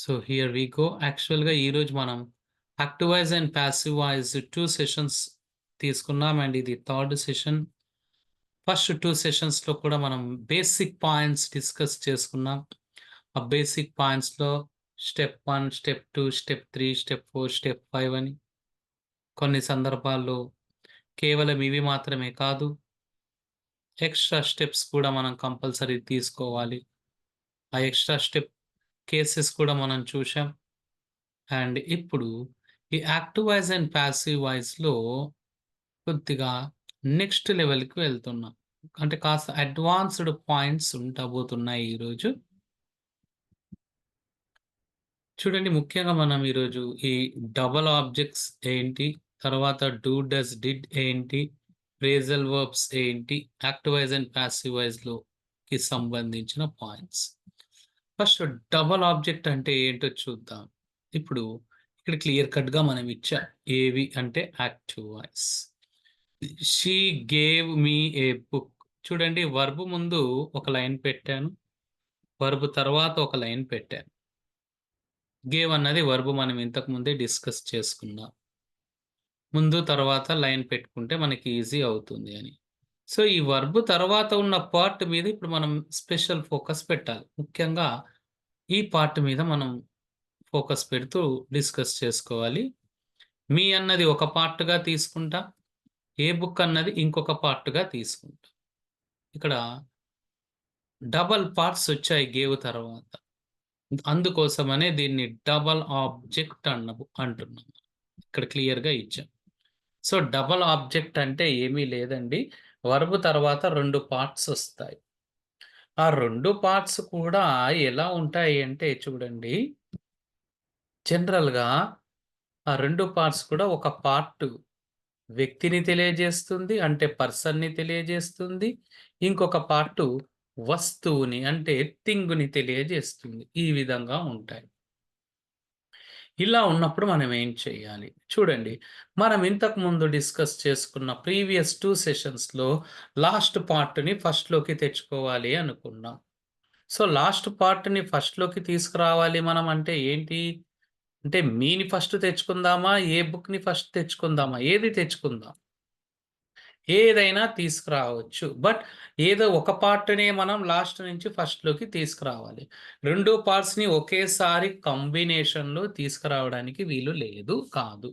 So here we go. యాక్చువల్‌గా ఈరోజు మనం active voice and passive voice 2 sessions తీసుకున్నాం అండ్ ఇది థర్డ్ సెషన్. ఫస్ట్ 2 సెషన్స్‌లో కూడా మనం బేసిక్ పాయింట్స్ డిస్కస్ చేసుకున్నాం. ఆ బేసిక్ పాయింట్స్‌లో step 1, step 2, step 3, step 4, step 5 అని కొన్ని సందర్భాల్లో కేవలం ఇవి మాత్రమే కాదు, ఎక్స్‌ట్రా స్టెప్స్ కూడా మనం కంపల్సరీ తీసుకోవాలి. ఆ ఎక్స్‌ట్రా స్టెప్ కేసెస్ కూడా మనం చూశాం. అండ్ ఇప్పుడు ఈ యాక్టివ్ వాయిస్ అండ్ పాసివ్ వాయిస్‌లో కొద్దిగా నెక్స్ట్ లెవెల్‌కి వెళ్తున్నాం. అంటే కాస్త అడ్వాన్స్‌డ్ పాయింట్స్ ఉండబోతున్నాయి ఈరోజు. చూడండి, ముఖ్యంగా మనం ఈరోజు ఈ డబుల్ ఆబ్జెక్ట్స్ ఏంటి, తర్వాత డూ, డస్, డిడ్ ఏంటి, ఫ్రేజల్ వర్బ్స్ ఏంటి, యాక్టివ్ వాయిస్ అండ్ పాసివ్ వాయిస్‌లోకి సంబంధించిన పాయింట్స్. ఫస్ట్ డబుల్ ఆబ్జెక్ట్ అంటే ఏంటో చూద్దాం. ఇప్పుడు ఇక్కడ క్లియర్ కట్‌గా మనం ఇచ్చాం. ఏవి అంటే active voice. She gave me A book. చూడండి, వర్బ్ ముందు ఒక లైన్ పెట్టాను. వర్బ్ తర్వాత ఒక లైన్ పెట్టాను. గేవ్ అన్నది వర్బ్ మనం ఇంతకు ముందే డిస్కస్ చేసుకున్నాం. ముందు తర్వాత లైన్ పెట్టుకుంటే మనకి ఈజీ అవుతుంది అని. సో, ఈ వర్బ్ తర్వాత ఉన్న పార్ట్ మీద ఇప్పుడు మనం స్పెషల్ ఫోకస్ పెట్టాలి. ముఖ్యంగా ఈ పార్ట్ మీద మనం ఫోకస్ పెడుతూ డిస్కస్ చేసుకోవాలి. మీ అన్నది ఒక పార్ట్‌గా తీసుకుంటా. ఏ బుక్ అన్నది ఇంకొక పార్ట్‌గా తీసుకుంటా. ఇక్కడ డబుల్ పార్ట్స్ వచ్చాయి గేవ్ తర్వాత. అందుకోసమనే దీన్ని డబుల్ ఆబ్జెక్ట్ అంటున్నాం. ఇక్కడ క్లియర్‌గా ఇచ్చాం. సో, డబుల్ ఆబ్జెక్ట్ అంటే ఏమీ లేదండి. వర్బ్ తర్వాత 2 పార్ట్స్ ఒస్తాయి. ఆ 2 పార్ట్స్ కూడా ఎలా ఉంటాయి అంటే చూడండి, జనరల్‌గా ఆ 2 పార్ట్స్ కూడా ఒక పార్ట్ వ్యక్తిని తెలియజేస్తుంది. అంటే పర్సన్‌ని తెలియజేస్తుంది. ఇంకొక పార్టు వస్తువుని అంటే థింగ్‌ని తెలియజేస్తుంది. ఈ విధంగా ఉంటాయి. ఇలా ఉన్నప్పుడు మనం ఏం చేయాలి? చూడండి, మనం ఇంతకుముందు డిస్కస్ చేసుకున్న ప్రీవియస్ 2 సెషన్స్‌లో లాస్ట్ పార్ట్‌ని ఫస్ట్‌లోకి తెచ్చుకోవాలి అనుకున్నాం. సో, లాస్ట్ పార్ట్‌ని ఫస్ట్‌లోకి తీసుకురావాలి మనం అంటే ఏంటి? అంటే మీని ఫస్ట్ తెచ్చుకుందామా? ఏ బుక్‌ని ఫస్ట్ తెచ్చుకుందామా? ఏది తెచ్చుకుందాం? ఏదైనా తీసుకురావచ్చు. బట్ ఏదో ఒక పార్ట్‌నే మనం లాస్ట్ నుంచి ఫస్ట్‌లోకి తీసుకురావాలి. 2 పార్ట్స్‌ని ఒకేసారి కాంబినేషన్‌లో తీసుకురావడానికి వీలు లేదు. కాదు.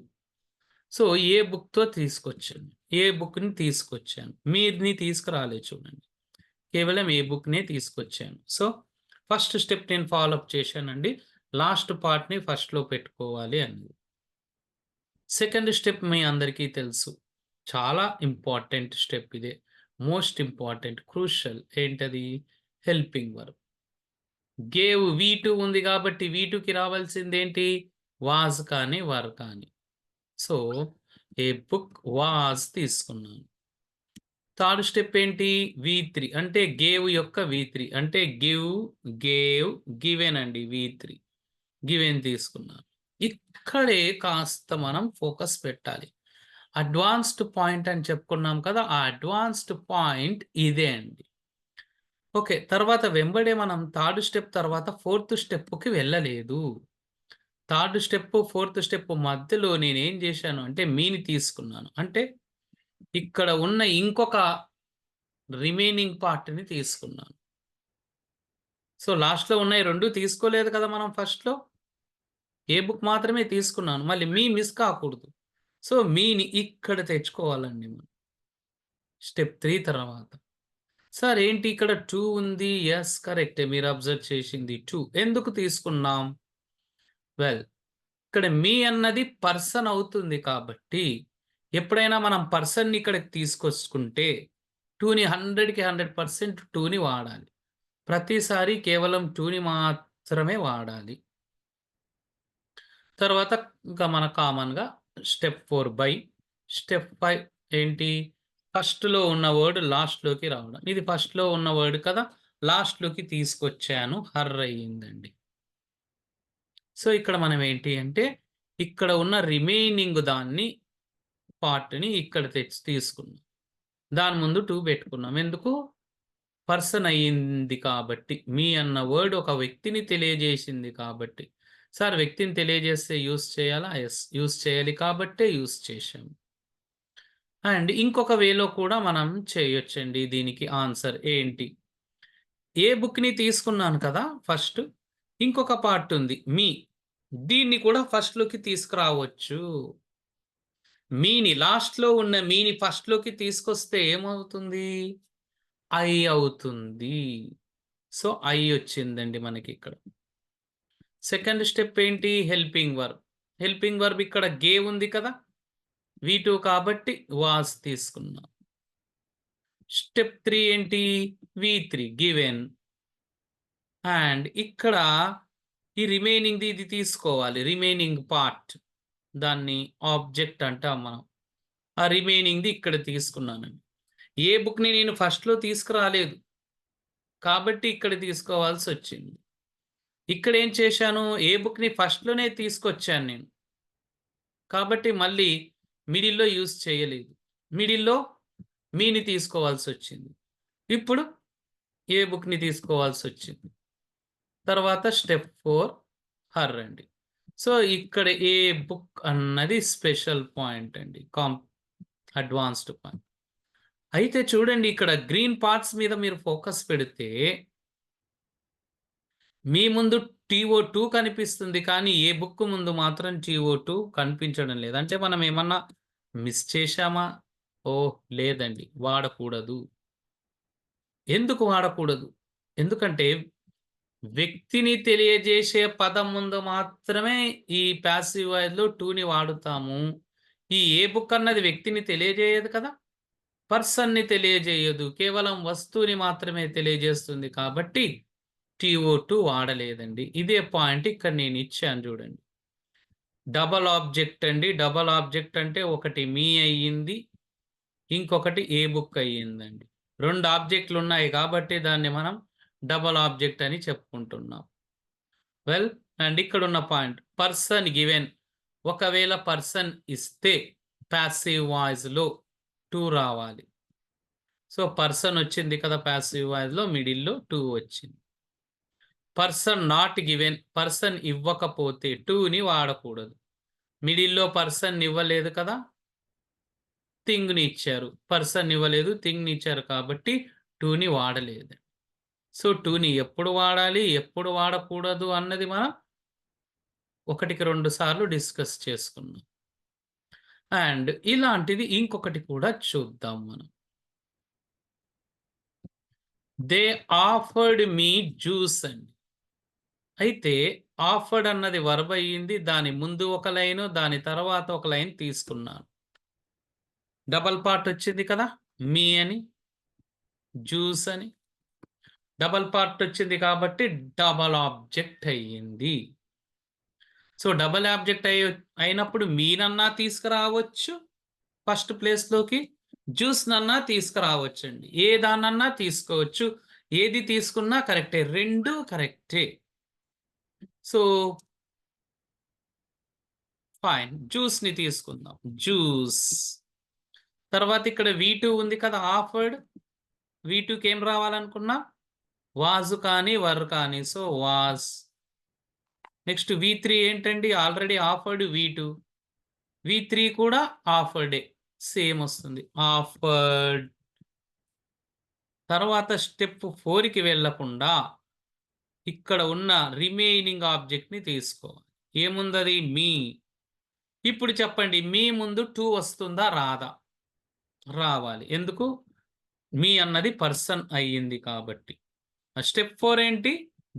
సో, ఏ బుక్‌తో తీసుకొచ్చాను. ఏ బుక్‌ని తీసుకొచ్చాను. మీది తీసుకురాలేదు చూడండి. కేవలం ఏ బుక్‌నే తీసుకొచ్చాను. సో, ఫస్ట్ స్టెప్ నేను ఫాలో అప్ చేశానండి. లాస్ట్ పార్ట్‌ని ఫస్ట్‌లో పెట్టుకోవాలి అనేది. సెకండ్ స్టెప్ మీ అందరికీ తెలుసు. చాలా ఇంపార్టెంట్ స్టెప్ ఇదే. మోస్ట్ ఇంపార్టెంట్, క్రూషియల్ ఏంటది? Helping verb. గేవ్ వి2 ఉంది కాబట్టి వి2కి రావాల్సిందేంటి? వాస్ కానీ, వర్ కానీ. సో, ఏ బుక్ వాస్ తీసుకున్నాను. థర్డ్ స్టెప్ ఏంటి? వి3 అంటే గేవ్ యొక్క వి3 అంటే గివ్, గేవ్, గివెన్ అండి వి3. గివెన్ తీసుకున్నాను. ఇక్కడే కాస్త మనం ఫోకస్ పెట్టాలి. అడ్వాన్స్డ్ పాయింట్ అని చెప్పుకున్నాం కదా! ఆ అడ్వాన్స్డ్ పాయింట్ ఇదే అండి. ఓకే. తర్వాత వెంబడే మనం థర్డ్ స్టెప్ తర్వాత ఫోర్త్ స్టెప్‌కి వెళ్ళలేదు. థర్డ్ స్టెప్, ఫోర్త్ స్టెప్ మధ్యలో నేనేం జేశాను అంటే మీని తీసుకున్నాను. అంటే ఇక్కడ ఉన్న ఇంకొక రిమైనింగ్ పార్ట్‌ని తీసుకున్నాను. సో, లాస్ట్‌లో ఉన్నాయి 2 తీసుకోలేదు కదా మనం ఫస్ట్‌లో. ఏ బుక్ మాత్రమే తీసుకున్నాను. మళ్ళీ మీ మిస్ కాకూడదు. సో, మీని ఇక్కడ తెచ్చుకోవాలండి మనం. స్టెప్ 3 తర్వాత. సార్ ఏంటి ఇక్కడ 2 ఉంది. యెస్, కరెక్టే మీరు అబ్జర్వ్ చేసింది 2. ఎందుకు తీసుకున్నాం? వెల్, ఇక్కడ మీ అన్నది పర్సన్ అవుతుంది కాబట్టి, ఎప్పుడైనా మనం పర్సన్‌ని ఇక్కడికి తీసుకొచ్చుకుంటే 2ని 100కి 100% 2ని వాడాలి. ప్రతిసారి కేవలం 2ని మాత్రమే వాడాలి. తర్వాత ఇంకా మన కామన్‌గా స్టెప్ 4 బై. స్టెప్ 5 ఏంటి? ఫస్ట్‌లో ఉన్న వర్డ్ లాస్ట్‌లోకి రావడం. ఇది ఫస్ట్‌లో ఉన్న వర్డ్ కదా! లాస్ట్‌లోకి తీసుకొచ్చాను. హర్ అయిందండి. సో, ఇక్కడ మనం ఏంటి అంటే, ఇక్కడ ఉన్న రిమైనింగ్ పార్ట్‌ని ఇక్కడ తీసుకున్నాం. దాని ముందు 2 పెట్టుకున్నాం. ఎందుకు? పర్సన్ అయింది కాబట్టి. మీ అన్న వర్డ్ ఒక వ్యక్తిని తెలియజేసింది కాబట్టి. సార్ వ్యక్తిని తెలియజేస్తే యూజ్ చేయాలా? యెస్. యూజ్ చేయాలి కాబట్టే యూజ్ చేశాం. అండ్ ఇంకొక వేలో కూడా మనం చేయొచ్చండి దీనికి ఆన్సర్ ఏంటి? ఏ బుక్‌ని తీసుకున్నాను కదా ఫస్ట్. ఇంకొక పార్ట్ ఉంది మీ. దీన్ని కూడా ఫస్ట్‌లోకి తీసుకురావచ్చు. మీని లాస్ట్‌లో ఉన్న మీని ఫస్ట్‌లోకి తీసుకొస్తే ఏమవుతుంది? ఐ అవుతుంది. సో, ఐ వచ్చిందండి మనకిక్కడ. సెకండ్ స్టెప్ ఏంటి? Helping verb. హెల్పింగ్ వర్బ్ ఇక్కడ గేవ్ ఉంది కదా! V2 కాబట్టి వాస్ తీసుకున్నాం. స్టెప్ 3 ఏంటి? V3 given. అండ్ ఇక్కడ ఈ రిమైనింగ్‌ది ఇది తీసుకోవాలి. Remaining part. దాన్ని ఆబ్జెక్ట్ అంటాం మనం. ఆ రిమైనింగ్‌ది ఇక్కడ తీసుకున్నానండి. ఏ బుక్‌ని నేను ఫస్ట్‌లో తీసుకురాలేదు. కాబట్టి ఇక్కడ తీసుకోవాల్సొచ్చింది. ఇక్కడేం చేశాను? ఏ బుక్‌ని ఫస్ట్‌లోనే తీసుకొచ్చాను నేను. కాబట్టి మళ్ళీ మిడిల్‌లో యూజ్ చేయలేదు. మిడిల్‌లో మీని తీసుకోవాల్సొచ్చింది. ఇప్పుడు ఏ బుక్‌ని తీసుకోవాల్సొచ్చింది. తర్వాత స్టెప్ 4 హర్ అండి. సో, ఇక్కడ ఏ బుక్ అన్నది స్పెషల్ పాయింట్ అండి. Advanced point. అయితే చూడండి ఇక్కడ గ్రీన్ పార్ట్స్ మీద మీరు ఫోకస్ పెడితే మీ ముందు టీఓ2 కనిపిస్తుంది. కానీ ఏ బుక్ ముందు మాత్రం టీఓ2 కనిపించడం లేదు. అంటే మనం ఏమన్నా మిస్ చేశామా? ఓహ్! లేదండి. వాడకూడదు. ఎందుకు వాడకూడదు? ఎందుకంటే వ్యక్తిని తెలియజేసే పదం ముందు మాత్రమే ఈ పాసివ్ వాయిస్‌లో టుని వాడుతాము. ఈ ఏ బుక్ అన్నది వ్యక్తిని తెలియజేయదు కదా! పర్సన్‌ని తెలియజేయదు. కేవలం వస్తువుని మాత్రమే తెలియజేస్తుంది కాబట్టి టీఓ2 వాడలేదండి. ఇదే పాయింట్ ఇక్కడ నేను ఇచ్చాను చూడండి. డబుల్ ఆబ్జెక్ట్ అండి. డబుల్ ఆబ్జెక్ట్ అంటే ఒకటి మీ అయ్యింది. ఇంకొకటి ఏ బుక్ అయ్యిందండి. 2 ఆబ్జెక్ట్‌లు ఉన్నాయి కాబట్టి దాన్ని మనం డబుల్ ఆబ్జెక్ట్ అని చెప్పుకుంటున్నాం. వెల్ అండ్ ఇక్కడున్న పాయింట్ పర్సన్ గివెన్. ఒకవేళ పర్సన్ ఇస్తే పాసివ్ వాయిస్‌లో టు రావాలి. సో, పర్సన్ వచ్చింది కదా! పాసివ్ వాయిస్‌లో మిడిల్‌లో టు వచ్చింది. Person not given. పర్సన్ ఇవ్వకపోతే టుని వాడకూడదు. మిడిల్‌లో పర్సన్ ఇవ్వలేదు కదా! థింగ్‌ని ఇచ్చారు. పర్సన్ ఇవ్వలేదు, థింగ్‌ని ఇచ్చారు కాబట్టి టుని వాడలేదు. సో, టుని ఎప్పుడు వాడాలి? ఎప్పుడు వాడకూడదు? అన్నది మనం ఒకటికి 2 సార్లు డిస్కస్ చేసుకున్నాం. అండ్ ఇలాంటిది ఇంకొకటి కూడా చూద్దాం మనం. దే ఆఫర్డ్ మీ జ్యూస్ అండి. అయితే ఆఫర్డ్ అన్నది వర్బ్ అయ్యింది. దాని ముందు ఒక లైను, దాని తర్వాత ఒక లైన్ తీసుకున్నాను. డబుల్ పార్ట్ వచ్చింది కదా! మీ అని, జ్యూస్ అని. డబుల్ పార్ట్ వచ్చింది కాబట్టి డబుల్ ఆబ్జెక్ట్ అయ్యింది. సో, డబుల్ ఆబ్జెక్ట్ అయినప్పుడు మీనన్నా తీసుకురావచ్చు ఫస్ట్ ప్లేస్‌లోకి. జ్యూస్‌నన్నా తీసుకురావచ్చండి. ఏ దాన్నన్నా తీసుకోవచ్చు. ఏది తీసుకున్నా కరెక్టే. 2 కరెక్టే. So, fine. జ్యూస్‌ని తీసుకుందాం. జ్యూస్. తర్వాత ఇక్కడ V2 ఉంది కదా! ఆఫర్డ్. V2కి ఏం రావాలనుకున్నా? వాస్ కానీ, వర్ కానీ. So, was. నెక్స్ట్ V3 ఏంటండి? Already offered V2. V3 కూడా ఆఫర్డే. సేమ్ వస్తుంది. ఆఫర్డ్. తర్వాత స్టెప్ 4కి వెళ్ళకుండా ఇక్కడ ఉన్న రిమైనింగ్ ఆబ్జెక్ట్‌ని తీసుకోవాలి. ఏముందది? మీ. ఇప్పుడు చెప్పండి మీ ముందు టు వస్తుందా? రాదా? రావాలి. ఎందుకు? మీ అన్నది పర్సన్ అయ్యింది కాబట్టి. స్టెప్ 4 ఏంటి?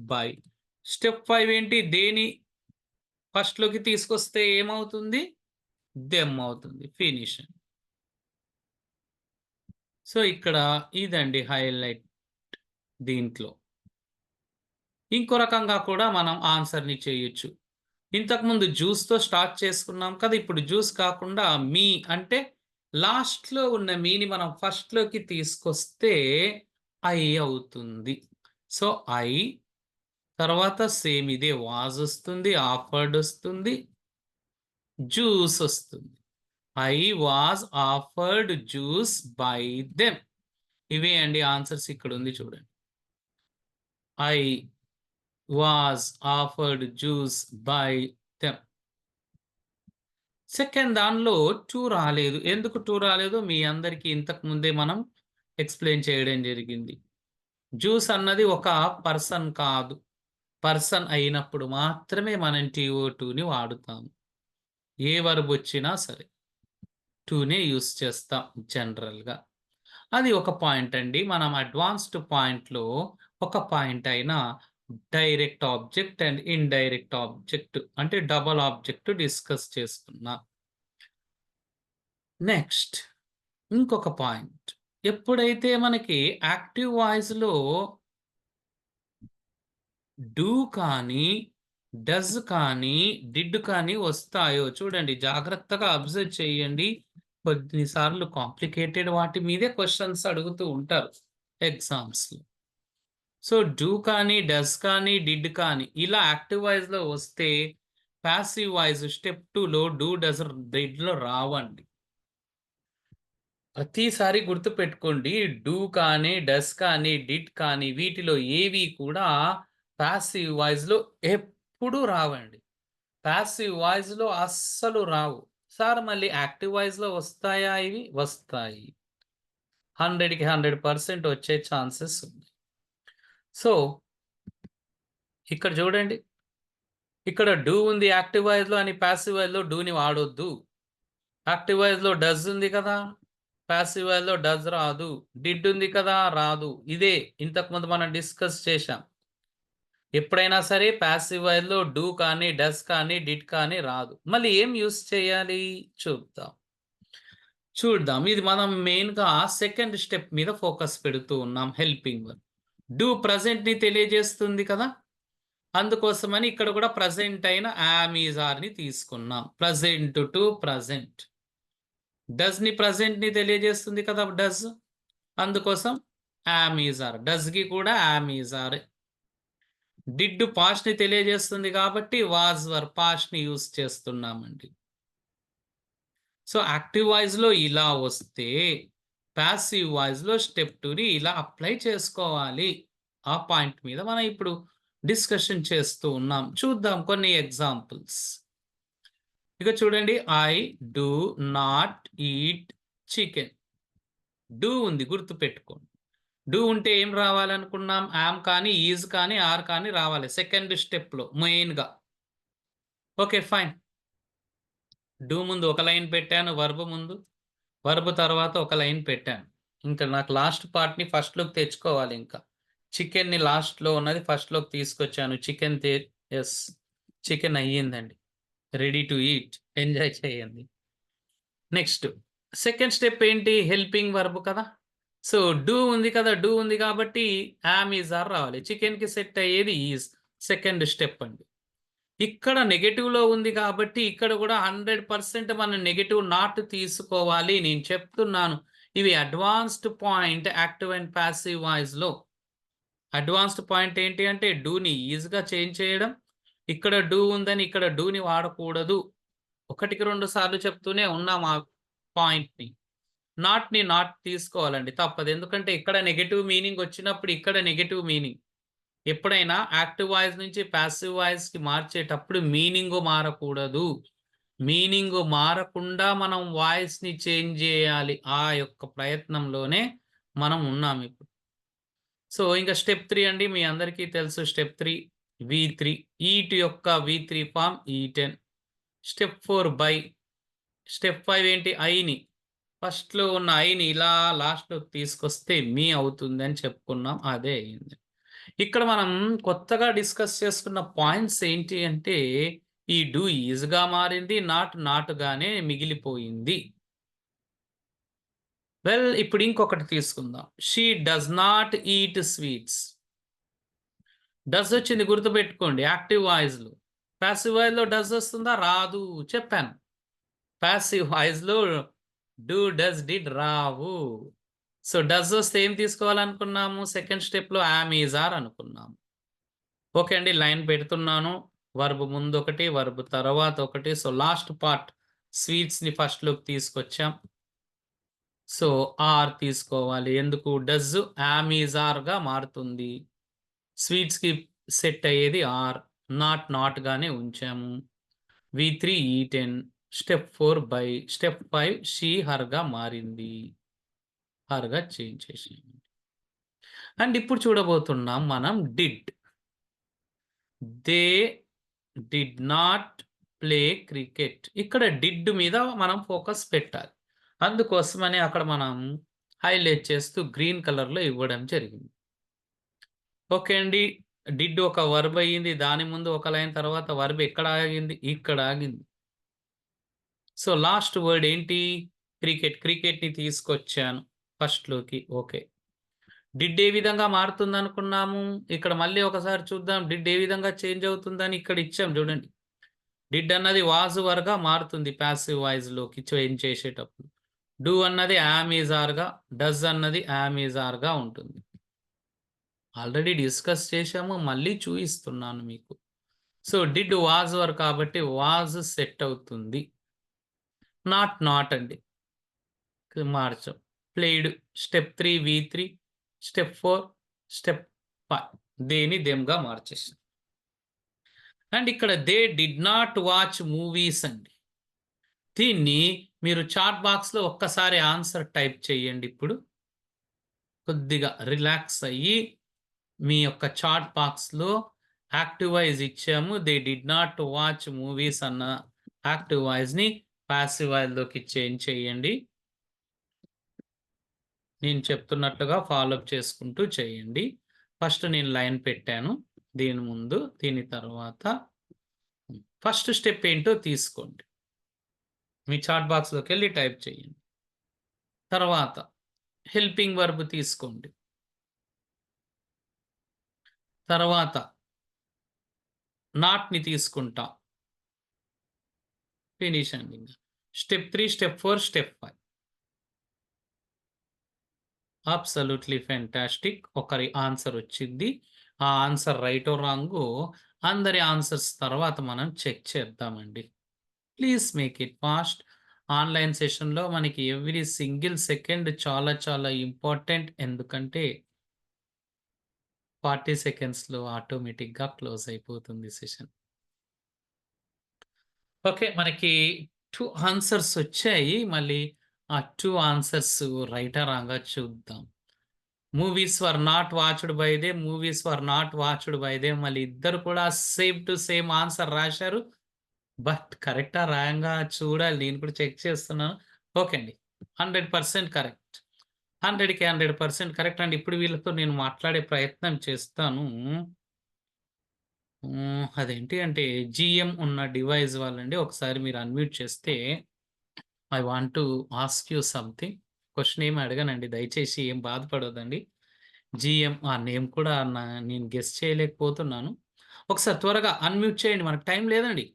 బై. స్టెప్ 5 ఏంటి? దేని ఫస్ట్‌లోకి తీసుకొస్తే ఏమవుతుంది? దెమ్ అవుతుంది. ఫినిష్. సో, ఇక్కడ ఇదండి హైలైట్ దీంట్లో. ఇంకో రకంగా కూడా మనం ఆన్సర్‌ని చేయొచ్చు. ఇంతకుముందు జ్యూస్‌తో స్టార్ట్ చేసుకున్నాం కదా! ఇప్పుడు జ్యూస్ కాకుండా మీ అంటే లాస్ట్‌లో ఉన్న మీని మనం ఫస్ట్‌లోకి తీసుకొస్తే ఐ అవుతుంది. సో, ఐ తర్వాత సేమ్ ఇదే వాస్ వస్తుంది. ఆఫర్డ్ వస్తుంది. జ్యూస్ వస్తుంది. I was offered juice by them. ఇవే అండి ఆన్సర్స్ ఇక్కడుంది చూడండి. I was offered juice by them. Second దానిలో టు రాలేదు. ఎందుకు టు రాలేదో మీ అందరికీ ఇంతకు ముందే మనం ఎక్స్‌ప్లెయిన్ చేయడం జరిగింది. జ్యూస్ అన్నది ఒక పర్సన్ కాదు. పర్సన్ అయినప్పుడు మాత్రమే మనం టీఓ2ని వాడుతాము. ఏ వర్బ్ వచ్చినా సరే టునే యూజ్ చేస్తాం జనరల్‌గా. అది ఒక పాయింట్ అండి. మనం అడ్వాన్స్డ్ పాయింట్‌లో ఒక పాయింట్ అయిన direct object and indirect object అంటే డబుల్ ఆబ్జెక్ట్ డిస్కస్ చేసుకున్నాం. నెక్స్ట్ ఇంకొక పాయింట్. ఎప్పుడైతే మనకి యాక్టివ్ వాయిస్‌లో డూ కానీ, డస్ కానీ, డిడ్ కానీ వస్తాయో చూడండి, జాగ్రత్తగా అబ్జర్వ్ చేయండి. కొన్నిసార్లు కాంప్లికేటెడ్ వాటి మీదే క్వెషన్స్ అడుగుతూ ఉంటారు ఎగ్జామ్స్‌లో. సో, డూ కానీ, డస్ కానీ, డిడ్ కానీ ఇలా యాక్టివ్ వాయిస్‌లో వస్తే పాసివ్ వాయిస్ స్టెప్ 2లో డూ, డస్, డిడ్‌లో రావండి. ప్రతిసారి గుర్తుపెట్టుకోండి. డూ కానీ, డస్ కానీ, డిడ్ కానీ వీటిలో ఏవి కూడా పాసివ్ వాయిస్‌లో ఎప్పుడూ రావండి. పాసివ్ వాయిస్‌లో అస్సలు రావు. సార్ మళ్ళీ యాక్టివ్ వాయిస్‌లో వస్తాయా ఇవి? వస్తాయి. 100కి 100% వచ్చే ఛాన్సెస్ ఉన్నాయి. సో, ఇక్కడ చూడండి. ఇక్కడ డూ ఉంది యాక్టివ్ వాయిస్‌లో అని పాసివ్ వాయిస్‌లో డూని వాడొద్దు. యాక్టివ్ వాయిస్‌లో డస్ ఉంది కదా! పాసివ్ వాయిస్‌లో డస్ రాదు. డిడ్ ఉంది కదా! రాదు. ఇదే ఇంతకుముందు మనం డిస్కస్ చేశాం. ఎప్పుడైనా సరే పాసివ్ వాయిస్‌లో డూ కానీ, డస్ కానీ, డిడ్ కానీ రాదు. మళ్ళీ ఏం యూజ్ చేయాలి? చూద్దాం. చూద్దాం. ఇది మనం మెయిన్‌గా సెకండ్ స్టెప్ మీద ఫోకస్ పెడుతూ ఉన్నాం హెల్పింగ్ వర్బ్. డూ ప్రెజెంట్‌ని తెలియజేస్తుంది కదా! అందుకోసమని ఇక్కడ కూడా ప్రెజెంట్ అయిన యామ్, ఈజ్, ఆర్‌ని తీసుకున్నాం. Present to present. డస్‌ని ప్రెజెంట్‌ని తెలియజేస్తుంది కదా! డస్. అందుకోసం యామ్, ఈజ్, ఆర్. డస్‌కి కూడా యామ్, ఈజ్, ఆరే. డిడ్ పాస్ట్‌ని తెలియజేస్తుంది కాబట్టి వాస్, వర్ పాస్ట్‌ని యూజ్ చేస్తున్నామండి. సో, యాక్టివ్ వాయిస్‌లో ఇలా వస్తే పాసివ్ వాయిస్‌లో స్టెప్ 2ని ఇలా అప్లై చేసుకోవాలి. ఆ పాయింట్ మీద మనం ఇప్పుడు డిస్కషన్ చేస్తూ ఉన్నాం. చూద్దాం కొన్ని ఎగ్జాంపుల్స్. ఇక చూడండి. I do not eat chicken. Do ఉంది గుర్తుపెట్టుకోండి. డూ ఉంటే ఏం రావాలనుకున్నాం? యామ్ కానీ, ఈజ్ కానీ, ఆర్ కానీ రావాలి సెకండ్ స్టెప్‌లో మెయిన్‌గా. ఓకే. ఫైన్. డూ ముందు ఒక లైన్ పెట్టాను. వర్బ్ ముందు. వర్బ్ తర్వాత ఒక లైన్ పెట్టాను. ఇంకా నాకు లాస్ట్ పార్ట్‌ని ఫస్ట్‌లోకి తెచ్చుకోవాలి ఇంకా. చికెన్‌ని లాస్ట్‌లో ఉన్నది ఫస్ట్‌లోకి తీసుకొచ్చాను. యెస్. చికెన్ అయ్యిందండి. Ready to eat. ఎంజాయ్ చేయండి. నెక్స్ట్ సెకండ్ స్టెప్ ఏంటి? హెల్పింగ్ వర్బ్ కదా! సో, డూ ఉంది కదా! డూ ఉంది కాబట్టి యామ్, ఈజ్, ఆర్ రావాలి. చికెన్‌కి సెట్ అయ్యేది ఈజ్. సెకండ్ స్టెప్ అండి. ఇక్కడ నెగెటివ్‌లో ఉంది కాబట్టి ఇక్కడ కూడా 100% మనం నెగెటివ్ నాట్ తీసుకోవాలి. నేను చెప్తున్నాను. ఇవి advanced point active and passive వాయిస్‌లో. అడ్వాన్స్డ్ పాయింట్ ఏంటి అంటే డూని ఈజ్‌గా చేంజ్ చేయడం. ఇక్కడ డూ ఉందని ఇక్కడ డూని వాడకూడదు. ఒకటికి 2 సార్లు చెప్తూనే ఉన్నాం ఆ పాయింట్‌ని. నాట్‌ని నాట్ తీసుకోవాలండి తప్పదు. ఎందుకంటే ఇక్కడ నెగెటివ్ మీనింగ్ వచ్చినప్పుడు ఇక్కడ నెగెటివ్ మీనింగ్. ఎప్పుడైనా యాక్టివ్ వాయిస్ నుంచి పాసివ్ వాయిస్‌కి మార్చేటప్పుడు మీనింగు మారకూడదు. మీనింగు మారకుండా మనం వాయిస్‌ని చేంజ్ జేయాలి. ఆ యొక్క ప్రయత్నంలోనే మనం ఉన్నామిప్పుడు. సో, ఇంక స్టెప్ 3 అండి. మీ అందరికీ తెలుసు స్టెప్ 3 వి3. ఈట్ యొక్క వి3 form eaten. Step 4 by. Step 5 ఏంటి? ఐని. ఫస్ట్‌లో ఉన్న ఐని ఇలా లాస్ట్‌లోకి తీసుకొస్తే మీ అవుతుందని చెప్పుకున్నాం. అదే అయింది. ఇక్కడ మనం కొత్తగా డిస్కస్ చేసుకున్న పాయింట్స్ ఏంటి అంటే, ఈ డూ ఈజ్‌గా మారింది. నాట్ నాట్‌గానే మిగిలిపోయింది. వెల్ ఇప్పుడు ఇంకొకటి తీసుకుందాం. She does not eat sweets. Does వచ్చింది గుర్తుపెట్టుకోండి యాక్టివ్ వాయిస్‌లో. పాసివ్ వాయిస్‌లో డస్ వస్తుందా? రాదు. చెప్పాను. పాసివ్ వాయిస్‌లో డూ, డస్, డిడ్ రావు. సో, డస్ వస్తే ఏం తీసుకోవాలనుకున్నాము? సెకండ్ స్టెప్‌లో యామ్, ఈజ్, ఆర్ అనుకున్నాము. ఓకే అండి. లైన్ పెడుతున్నాను. వర్బ్ ముందొకటి, వర్బ్ తర్వాత ఒకటి. సో, లాస్ట్ పార్ట్ స్వీట్స్‌ని ఫస్ట్‌లోకి తీసుకొచ్చాం. సో, ఆర్ తీసుకోవాలి. ఎందుకు? డస్ యామ్, ఈజ్, ఆర్‌గా మారుతుంది. స్వీట్స్‌కి సెట్ అయ్యేది ఆర్. నాట్ గానే ఉంచాము. V3 E10. Step 4 by. Step 5 she హర్‌గా మారింది. హర్‌గా చేంజ్ చేసాము. అండ్ ఇప్పుడు చూడబోతున్నాం మనం did. They did not play cricket. ఇక్కడ డిడ్ మీద మనం ఫోకస్ పెట్టాలి. అందుకోసమని అక్కడ మనం హైలైట్ చేస్తూ గ్రీన్ కలర్‌లో ఇవ్వడం జరిగింది. ఓకే అండి. డిడ్ ఒక వర్బ్ అయ్యింది. దాని ముందు ఒక లైన్ తర్వాత వర్బ్ ఎక్కడ ఆగింది? ఇక్కడ ఆగింది. సో, లాస్ట్ వర్డ్ ఏంటి? క్రికెట్. క్రికెట్‌ని తీసుకొచ్చాను ఫస్ట్‌లోకి. ఓకే. డిడ్ ఏ విధంగా మారుతుందనుకున్నాము? ఇక్కడ మళ్ళీ ఒకసారి చూద్దాం. డిడ్ ఏ విధంగా చేంజ్ అవుతుందని ఇక్కడ ఇచ్చాం చూడండి. డిడ్ అన్నది వాస్ వర్‌గా మారుతుంది పాసివ్ వాయిస్‌లోకి చేంజ్ చేసేటప్పుడు. డూ అన్నది యామ్ ఈజ్ ఆర్‌గా, డస్ అన్నది యామ్ ఈజ్ ఆర్‌గా ఉంటుంది. ఆల్రెడీ డిస్కస్ చేశాము. మళ్ళీ చూయిస్తున్నాను మీకు. సో, డిడ్ వాస్ వర్ కాబట్టి వాస్ సెట్ అవుతుంది. నాట్ అండి. మార్చాం. Played. Step 3 V3. Step 4 step 5 దేని దెమ్‌గా మార్చేసాం. అండ్ ఇక్కడ they did not watch movies అండి. దీన్ని మీరు చాట్ బాక్స్‌లో ఒక్కసారి ఆన్సర్ టైప్ చేయండి ఇప్పుడు. కొద్దిగా రిలాక్స్ అయ్యి మీ యొక్క చాట్ బాక్స్‌లో యాక్టివ్ వాయిస్ ఇచ్చాము. They did not watch movies అన్న యాక్టివ్ వాయిస్‌ని పాసివ్ వాయిస్‌లోకి చేంజ్ చేయండి. నేను చెప్తున్నట్టుగా ఫాలో అప్ చేసుకుంటూ చేయండి. ఫస్ట్ నేను లైన్ పెట్టాను. దీని ముందు, దీని తర్వాత ఫస్ట్ స్టెప్ ఏంటో తీసుకోండి. మీ చాట్ బాక్స్‌లోకెళ్ళి టైప్ చేయండి. తర్వాత హెల్పింగ్ వర్బ్ తీసుకోండి. తర్వాత నాట్‌ని తీసుకుంటా. ఫినిష్ అండి ఇంగ. Step 3, step 4, step 5. Absolutely fantastic. ఒకరి ఆన్సర్ వచ్చింది. ఆ ఆన్సర్ రైటో రాంగో అందరి ఆన్సర్స్ తర్వాత మనం చెక్ చేద్దామండి. Please make it fast. Online సెషన్‌లో మనకి ఎవ్రీ సింగిల్ సెకండ్ చాలా చాలా ఇంపార్టెంట్. ఎందుకంటే 40 సెకండ్స్‌లో ఆటోమేటిక్‌గా క్లోజ్ అయిపోతుంది సెషన్. ఓకే. మనకి 2 ఆన్సర్స్ వచ్చాయి. మళ్ళీ ఆ 2 ఆన్సర్స్ రైటా రాంగా చూద్దాం. Movies were not watched by them. Movies were not watched by them. మళ్ళీ ఇద్దరు కూడా సేమ్ టు సేమ్ ఆన్సర్ రాశారు. బట్ కరెక్టా? రాంగా? చూడాలి. నేను కూడా చెక్ చేస్తున్నాను. ఓకే అండి. 100% కరెక్ట్. 100కి 100% కరెక్ట్ అండి. ఇప్పుడు వీళ్ళతో నేను మాట్లాడే ప్రయత్నం చేస్తాను. అదేంటి అంటే జీఎం ఉన్న డివైస్ వాళ్ళండి. ఒకసారి మీరు అన్‌మ్యూట్ చేస్తే I want to ask you something. Question ఏమి అడగనండి. దయచేసి ఏం బాధపడొద్దండి. జీఎం ఆ నేమ్ కూడా నేను గెస్ చేయలేకపోతున్నాను. ఒకసారి త్వరగా అన్‌మ్యూట్ చేయండి. మనకు టైం లేదండి.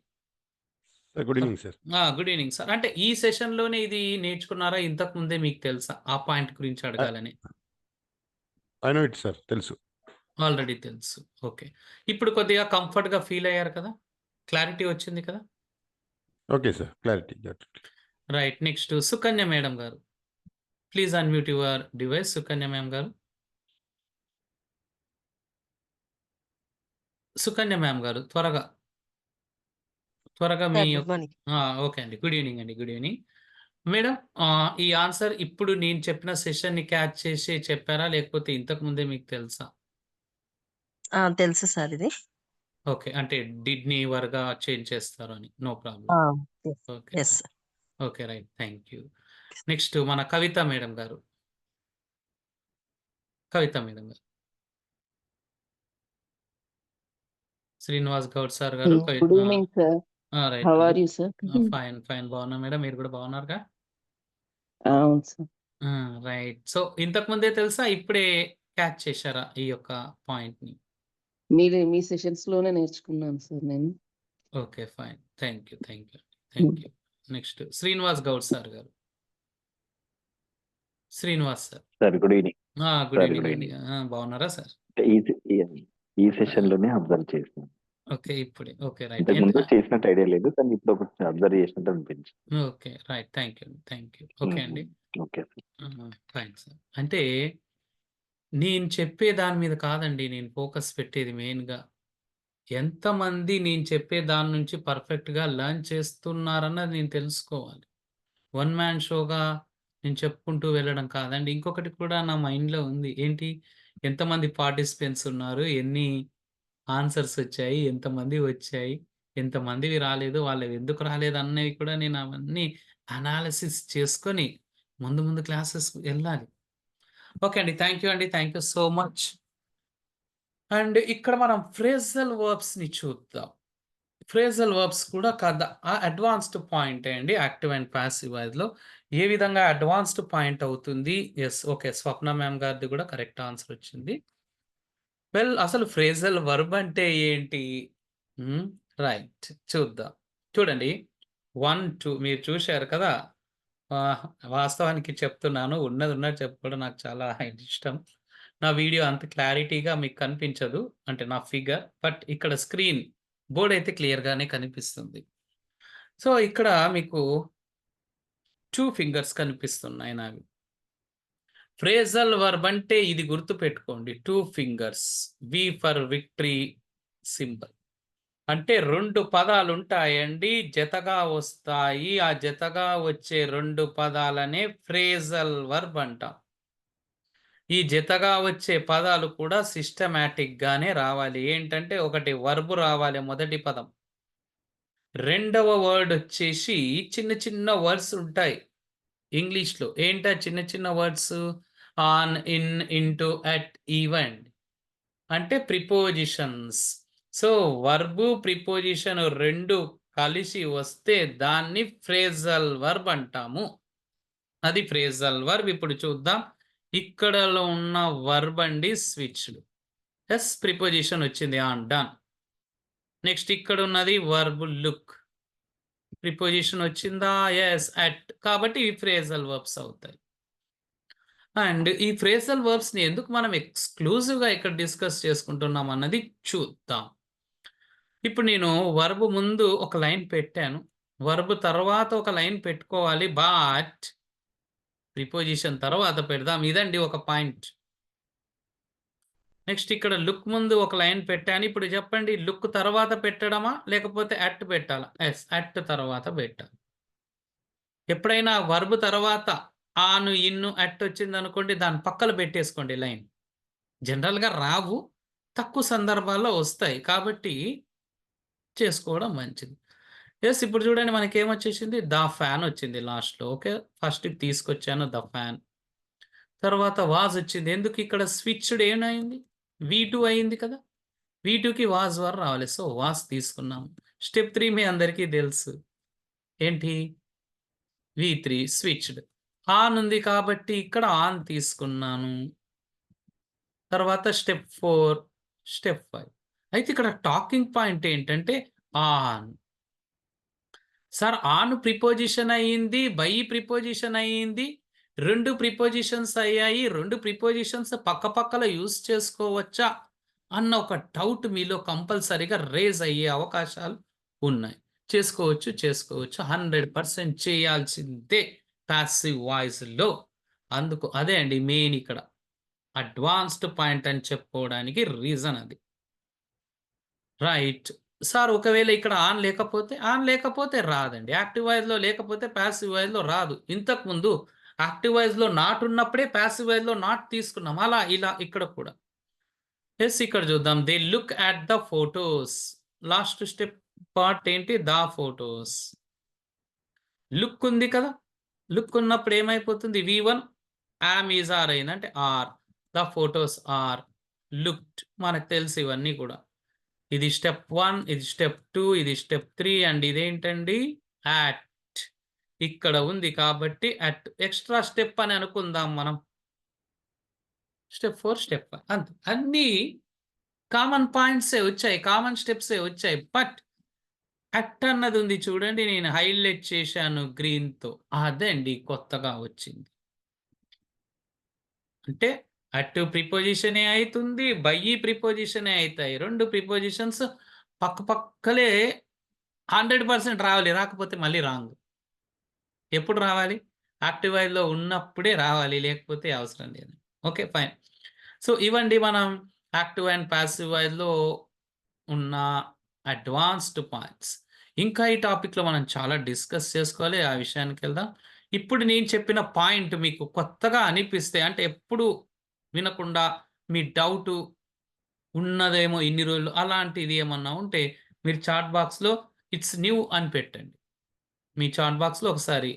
Good evening sir. Good evening sir. అంటే ఈ సెషన్‌లోనే ఇది నేర్చుకున్నారా? ఇంతకు ముందే మీకు తెలుసా? ఆ పాయింట్ గురించి అడగాలని. I know it sir. తెలుసు. ఆల్రెడీ తెలుసు. ఓకే. ఇప్పుడు కొద్దిగా కంఫర్ట్‌గా ఫీల్ అయ్యారు కదా? క్లారిటీ వచ్చింది కదా? Okay sir. Clarity got it. Right. Next Sukanya madam గారు. Please unmute your device Sukanya ma'am గారు. సుకన్య మ్యామ్ గారు త్వరగా మీ సార్ గుడ్ యొక్క మార్నింగ్. ఓకే అండి. గుడ్ ఈవెనింగ్ అండి. Good evening. మేడం ఈ ఆన్సర్ ఇప్పుడు నేను చెప్పిన సెషన్‌ని క్యాచ్ చేసి చెప్పారా? లేకపోతే ఇంతకు ముందే మీకు తెలుసా? తెలుసు సార్ ఇది. ఓకే. అంటే డిడ్‌ని వర్‌గా చేంజ్ చేస్తారు అని. No ah! Problem. Yes. Okay. Yes. Right. Okay. Right. Thank you. Next మన Kavitha madam garu. Kavitha madam garu. Srinivas Goud sir garu good evening sir. Right. How good. Are you sir? Fine బాగున్నా మేడం. మీరు కూడా బాగున్నారుగా? అవును సార్. రైట్. సో, ఇంతకు ముందే తెలుసా? ఇప్పుడే క్యాచ్ చేశారా ఈ యొక్క పాయింట్‌ని? మీ సెషన్స్‌లోనే నేర్చుకున్నాను సార్ నేను. Okay. Fine. Thank you. Next Srinivas Goud sir గారు. Srinivas sir. Sir good evening. Good sir evening good అండి. ఈవినింగ్. బాగున్నారా సార్? ఈ సెషన్‌లోనే అబ్జర్వ్ చేశాను. ఓకే. ఇప్పుడే. ఓకే. రైట్. ఇంతకుముందు చేసినట్టు ఐడియా లేదు. కానీ ఇప్పుడు ఒకటి అబ్జర్వ్ చేసినట్టు అనిపించింది. Okay. Right. Thank you. Okay అండి. Okay sir. Fine sir. అంటే నేను చెప్పే దాని మీద కాదండి నేను ఫోకస్ పెట్టేది మెయిన్‌గా. ఎంతమంది నేను చెప్పే దాని నుంచి పర్ఫెక్ట్‌గా లెర్న్ చేస్తున్నారన్నది నేను తెలుసుకోవాలి. వన్ మ్యాన్ షోగా నేను చెప్పుకుంటూ వెళ్ళడం కాదండి. ఇంకొకటి కూడా నా మైండ్‌లో ఉంది. ఏంటి? ఎంతమంది పార్టిసిపెంట్స్ ఉన్నారు? ఎన్ని ఆన్సర్స్ వచ్చాయి? ఎంతమంది వచ్చాయి? ఎంతమందివి రాలేదు? వాళ్ళవి ఎందుకు రాలేదు? అన్నవి కూడా నేను అవన్నీ అనాలిసిస్ చేసుకొని ముందు ముందు క్లాసెస్ వెళ్ళాలి. ఓకే అండి. థాంక్ యూ అండి. Thank you so much. And ఇక్కడ మనం ఫ్రేజల్ వర్బ్స్‌ని చూద్దాం. ఫ్రేజల్ వర్బ్స్ కూడా అడ్వాన్స్డ్ పాయింటే అండి. యాక్టివ్ అండ్ పాసివ్ వాయిస్‌లో ఏ విధంగా అడ్వాన్స్డ్ పాయింట్ అవుతుంది? యెస్. ఓకే. స్వప్న మ్యామ్ గారిది కూడా కరెక్ట్ ఆన్సర్ వచ్చింది. వెల్ అసలు ఫ్రేజల్ వర్బ్ అంటే ఏంటి? రైట్. చూద్దాం. చూడండి 1, 2 మీరు చూశారు కదా! ఆహ్, వాస్తవానికి చెప్తున్నాను. ఉన్నది ఉన్నట్టు చెప్పుకోవడం నాకు చాలా ఇష్టం. నా వీడియో అంత క్లారిటీగా మీకు కనిపించదు. అంటే నా ఫిగర్. బట్ ఇక్కడ స్క్రీన్ బోర్డ్ అయితే క్లియర్‌గానే కనిపిస్తుంది. సో, ఇక్కడ మీకు 2 ఫింగర్స్ కనిపిస్తున్నాయి నావి. ఫ్రేజల్ వర్బ్ అంటే ఇది గుర్తుపెట్టుకోండి. 2 fingers. V for victory symbol. అంటే 2 పదాలుంటాయండి. జతగా వస్తాయి. ఆ జతగా వచ్చే 2 పదాలనే ఫ్రేజల్ వర్బ్ అంటాం. ఈ జతగా వచ్చే పదాలు కూడా సిస్టమాటిక్‌గానే రావాలి. ఏంటంటే ఒకటి వర్బ్ రావాలి మొదటి పదం. రెండవ వర్డ్ వచ్చేసి చిన్న చిన్న వర్డ్స్ ఉంటాయి ఇంగ్లీష్‌లో. ఏంటా చిన్న చిన్న words? On, in, into, at, even. అంటే ప్రిపోజిషన్స్. సో, వర్బు, ప్రిపోజిషన్ 2 కలిసి వస్తే దాన్ని ఫ్రేజల్ వర్బ్ అంటాము. అది ఫ్రేజల్ వర్బ్. ఇప్పుడు చూద్దాం. ఇక్కడలో ఉన్న వర్బ్ అండి స్విచ్డ్. యెస్ ప్రిపోజిషన్ వచ్చింది ఆన్ డన్. నెక్స్ట్ ఇక్కడ ఉన్నది వర్బ్ లుక్. ప్రిపోజిషన్ వచ్చిందా? Yes at. కాబట్టి ఇవి ఫ్రేజల్ వర్బ్స్ అవుతాయి. అండ్ ఈ ఫ్రేజల్ వర్బ్స్‌ని ఎందుకు మనం ఎక్స్‌క్లూజివ్‌గా ఇక్కడ డిస్కస్ చేసుకుంటున్నాం అన్నది చూద్దాం. ఇప్పుడు నేను వర్బ్ ముందు ఒక లైన్ పెట్టాను. వర్బ్ తర్వాత ఒక లైన్ పెట్టుకోవాలి. బట్ ప్రిపోజిషన్ తర్వాత పెడదాం. ఇదండి ఒక పాయింట్. నెక్స్ట్ ఇక్కడ లుక్ ముందు ఒక లైన్ పెట్టాను. ఇప్పుడు చెప్పండి లుక్ తర్వాత పెట్టడమా? లేకపోతే అట్ పెట్టాలా? యెస్ అట్ తర్వాత పెట్టాలి. ఎప్పుడైనా వర్బ్ తర్వాత ఆను, ఇన్ను, అట్ వచ్చిందనుకోండి దాని పక్కన పెట్టేసుకోండి లైన్. జనరల్‌గా రావు. తక్కువ సందర్భాల్లో వస్తాయి. కాబట్టి చేసుకోవడం మంచిది. యెస్ ఇప్పుడు చూడండి మనకేమొచ్చేసింది? ద ఫ్యాన్ వచ్చింది లాస్ట్‌లో. ఓకే. ఫస్ట్ ఇది తీసుకొచ్చాను ద ఫ్యాన్. తర్వాత వాజ్ వచ్చింది. ఎందుకు ఇక్కడ స్విచ్డ్ ఏమైంది? వి2 అయింది కదా! వి2కి వాజ్ వర్ రావాలి. సో, వాజ్ తీసుకున్నాము. స్టెప్ 3 మీ అందరికీ తెలుసు. ఏంటి? వి3 స్విచ్డ్. ఆన్ ఉంది కాబట్టి ఇక్కడ ఆన్ తీసుకున్నాను. తర్వాత స్టెప్ 4, స్టెప్ 5. అయితే ఇక్కడ టాకింగ్ పాయింట్ ఏంటంటే ఆన్. సార్ ఆన్ ప్రిపోజిషన్ అయింది. బై ప్రిపోజిషన్ అయింది. 2 ప్రిపోజిషన్స్ అయ్యాయి. 2 ప్రిపోజిషన్స్ పక్కపక్కల యూజ్ చేసుకోవచ్చా? అన్న ఒక డౌట్ మీలో కంపల్సరీగా రేజ్ అయ్యే అవకాశాలు ఉన్నాయి. చేసుకోవచ్చు. 100% చేయాల్సిందే పాసివ్ వాయిస్‌లో. అందుకు అదే అండి మెయిన్ ఇక్కడ. అడ్వాన్స్డ్ పాయింట్ అని చెప్పుకోవడానికి రీజన్ అది. రైట్. సార్ ఒకవేళ ఇక్కడ ఆన్ లేకపోతే? ఆన్ లేకపోతే రాదండి. యాక్టివ్ వాయిస్‌లో లేకపోతే పాసివ్ వాయిస్‌లో రాదు. ఇంతకుముందు యాక్టివ్ వాయిస్‌లో నాట్ ఉన్నప్పుడే పాసివ్ వాయిస్‌లో నాట్ తీసుకున్నాం. అలా ఇలా ఇక్కడ కూడా. యెస్ ఇక్కడ చూద్దాం. They look at the photos. Last step part ఏంటి? The photos. లుక్ ఉంది కదా! లుక్ ఉన్నప్పుడు ఏమైపోతుంది? వి1 యామ్, ఈజ్, ఆర్ అయింది. అంటే are. The photos are looked. మనకు తెలుసు ఇవన్నీ కూడా. ఇది స్టెప్ 1, ఇది స్టెప్ 2, ఇది స్టెప్ 3 అండ్ ఇదేంటండి? అట్. ఇక్కడ ఉంది కాబట్టి అట్. ఎక్స్‌ట్రా స్టెప్ అని అనుకుందాం మనం. స్టెప్ 4, స్టెప్ 5 అంతే. అన్నీ కామన్ పాయింట్సే వచ్చాయి. కామన్ స్టెప్సే వచ్చాయి. బట్ అట్ అన్నది ఉంది చూడండి. నేను హైలైట్ చేశాను గ్రీన్‌తో. అదండి కొత్తగా వచ్చింది. అంటే అట్ ప్రిపోజిషనే అయితుంది. బై ప్రిపోజిషనే అయితాయి. 2 ప్రిపోజిషన్స్ పక్కలే 100% రావాలి. రాకపోతే మళ్ళీ రాంగ్. ఎప్పుడు రావాలి? యాక్టివ్ వాయిస్‌లో ఉన్నప్పుడే రావాలి. లేకపోతే అవసరం లేదు. ఓకే. ఫైన్. సో, ఇవండి మనం యాక్టివ్ అండ్ పాసివ్ వాయిస్‌లో ఉన్న అడ్వాన్స్డ్ పాయింట్స్. ఇంకా ఈ టాపిక్‌లో మనం చాలా డిస్కస్ చేసుకోవాలి. ఆ విషయానికి వెళ్దాం. ఇప్పుడు నేను చెప్పిన పాయింట్ మీకు కొత్తగా అనిపిస్తే అంటే ఎప్పుడు వినకుండా మీ డౌటు ఉన్నదేమో ఇన్ని రోజులు అలాంటిది ఏమన్నా ఉంటే మీరు చాట్ బాక్స్‌లో ఇట్స్ న్యూ అని పెట్టండి. మీ చాట్ బాక్స్‌లో ఒకసారి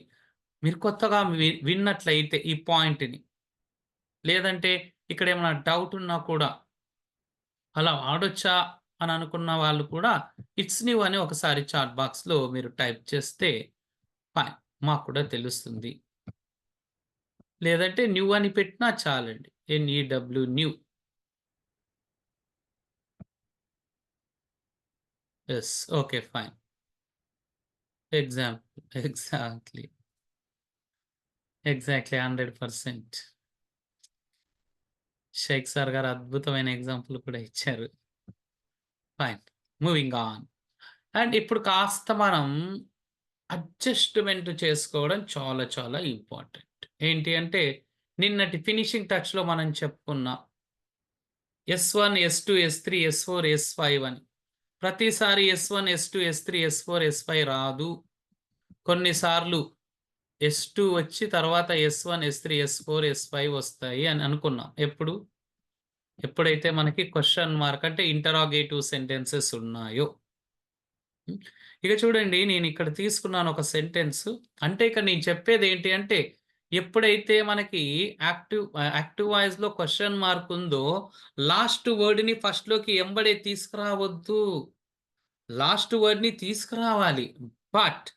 మీరు కొత్తగా విన్నట్లయితే ఈ పాయింట్‌ని లేదంటే ఇక్కడ ఏమైనా డౌట్ ఉన్నా కూడా అలా వాడొచ్చా అని అనుకున్న వాళ్ళు కూడా ఇట్స్ న్యూ అని ఒకసారి చాట్ బాక్స్‌లో మీరు టైప్ చేస్తే ఫైన్. మాకు కూడా తెలుస్తుంది. లేదంటే న్యూ అని పెట్టినా చాలండి. NEW new. Yes. Okay. Fine. Exactly. 100%. Shaik sir garu అద్భుతమైన ఎగ్జాంపుల్ కూడా ఇచ్చారు. ఫైన్. Moving on. అండ్ ఇప్పుడు కాస్త మనం అడ్జస్ట్‌మెంట్ చేసుకోవడం చాలా చాలా ఇంపార్టెంట్. ఏంటి అంటే నిన్నటి ఫినిషింగ్ టచ్‌లో మనం చెప్పుకున్నాం. S1, S2, S3, S4, S5 అని. ప్రతిసారి S1, S2, S3, S4, S5 రాదు. కొన్నిసార్లు S2 వచ్చి తర్వాత S1, S3, S4, S5 వస్తాయి అని అనుకున్నాం. ఎప్పుడైతే మనకి క్వెషన్ మార్క్ అంటే ఇంటరాగేటివ్ సెంటెన్సెస్ ఉన్నాయో. ఇక చూడండి నేను ఇక్కడ తీసుకున్నాను ఒక సెంటెన్స్. అంటే ఇక్కడ నేను చెప్పేది ఏంటి అంటే ఎప్పుడైతే మనకి యాక్టివ్ వాయిస్‌లో క్వెషన్ మార్క్ ఉందో లాస్ట్ వర్డ్‌ని ఫస్ట్‌లోకి ఎంబడే తీసుకురావద్దు. లాస్ట్ వర్డ్‌ని తీసుకురావాలి. బట్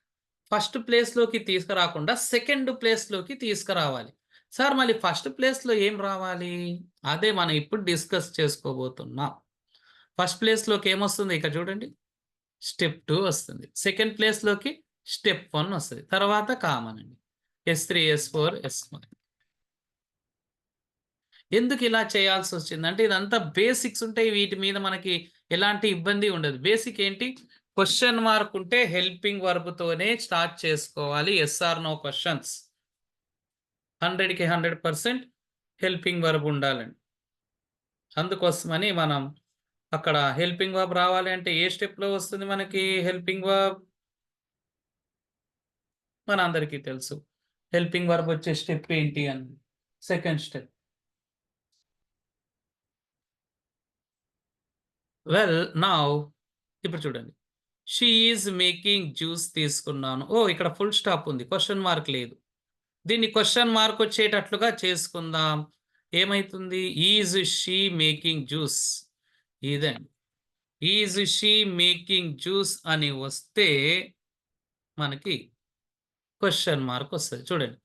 ఫస్ట్ ప్లేస్‌లోకి తీసుకురాకుండా సెకండ్ ప్లేస్‌లోకి తీసుకురావాలి. సార్ మళ్ళీ ఫస్ట్ ప్లేస్‌లో ఏం రావాలి? అదే మనం ఇప్పుడు డిస్కస్ చేసుకోబోతున్నాం. ఫస్ట్ ప్లేస్‌లోకి ఏమొస్తుంది ఇక్కడ చూడండి. స్టెప్ 2 వస్తుంది. సెకండ్ ప్లేస్‌లోకి స్టెప్ 1 వస్తది. తర్వాత కామన్ అండి. S3, S4, S5. ఎందుకు ఇలా చేయాల్సొచ్చిందంటే ఇదంతా బేసిక్స్ ఉంటాయి. వీటి మీద మనకి ఎలాంటి ఇబ్బంది ఉండదు. బేసిక్ ఏంటి? క్వెషన్ మార్క్ ఉంటే హెల్పింగ్ వర్బ్‌తోనే స్టార్ట్ చేసుకోవాలి. Yes or no questions. 100కి 100% హెల్పింగ్ వర్బ్ ఉండాలండి. అందుకోసమని మనం అక్కడ హెల్పింగ్ వర్బ్ రావాలి అంటే ఏ స్టెప్‌లో వస్తుంది మనకి హెల్పింగ్ వర్బ్? మనందరికీ తెలుసు. హెల్పింగ్ వర్బ్ వచ్చే స్టెప్ ఏంటి అని. Second step. వెల్ నౌ ఇప్పుడు చూడండి. షీ ఈజ్ మేకింగ్ జ్యూస్ తీసుకున్నాను. ఓహ్! ఇక్కడ ఫుల్ స్టాప్ ఉంది. క్వెషన్ మార్క్ లేదు. దీన్ని క్వెషన్ మార్క్ వచ్చేటట్లుగా చేసుకుందాం. ఏమైతుంది? Is she making juice. ఇదండి. ఈజ్ షీ మేకింగ్ జ్యూస్ అని వస్తే మనకి క్వెషన్ మార్క్ వస్తది. చూడండి.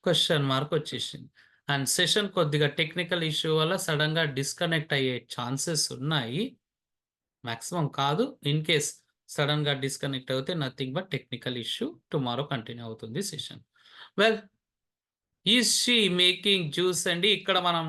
క్వెషన్ మార్క్ వచ్చేసింది. అండ్ సెషన్ కొద్దిగా టెక్నికల్ ఇష్యూ వల్ల సడెన్‌గా డిస్కనెక్ట్ అయ్యే ఛాన్సెస్ ఉన్నాయి. మాక్సిమం కాదు. ఇన్ కేస్ సడెన్‌గా డిస్కనెక్ట్ అవుతే nothing but technical issue. Tomorrow continue అవుతుంది session. Well is she making juice అండి. ఇక్కడ మనం